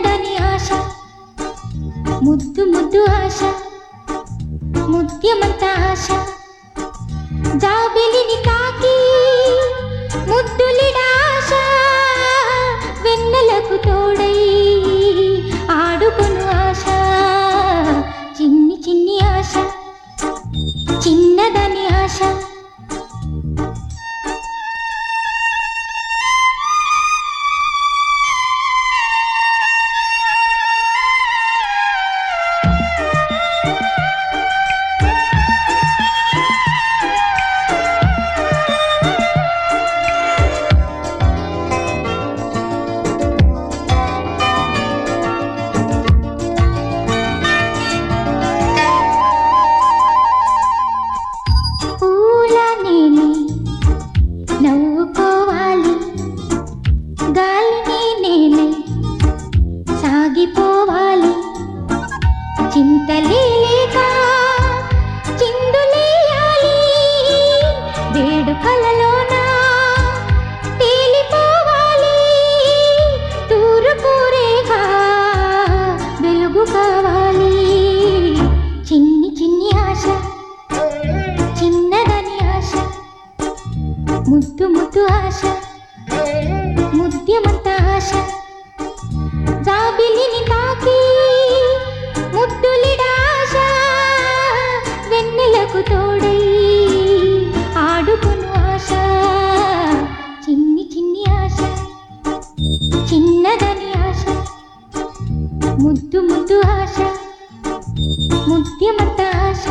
చిన్నదని ఆశ ముద్దు ముద్దు ఆశ ముత్యమంత ఆశ జాబిలిని తాకి ముద్దులిడాశ వెన్నెలకు తోడై ఆడుకొను ఆశ చిన్ని చిన్ని ఆశ చిన్నదని ఆశ నవ్వుకోవాలి గాలిని నేనే సాగిపోవాలి చింతలేక చిందులేయాలి వేడుకలలోన తేలిపోవాలి తూరుకూరేగా వెలుగు కావాలి చిన్ని చిన్ని ఆశ చిన్నదని ఆశ ముద్దు ముద్దు ఆశ ముద్యమంత ఆశ జాబిలిని తాకి ముద్దులిడాశ వెన్నెలకు తోడై ఆడుకొను ఆశ చిన్ని చిన్ని ఆశ చిన్నదని ఆశ ముద్దు ముద్దు ఆశ ముద్యమంత ఆశ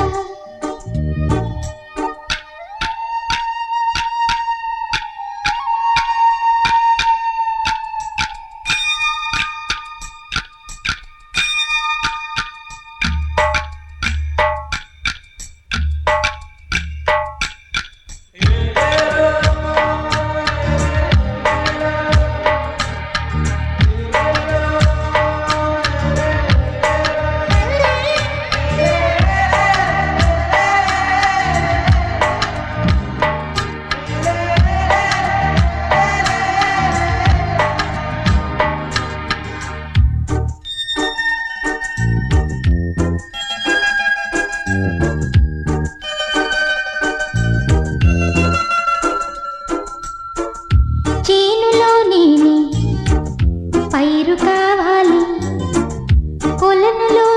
చేనులో నేనే పైరు కావాలి కొలనులో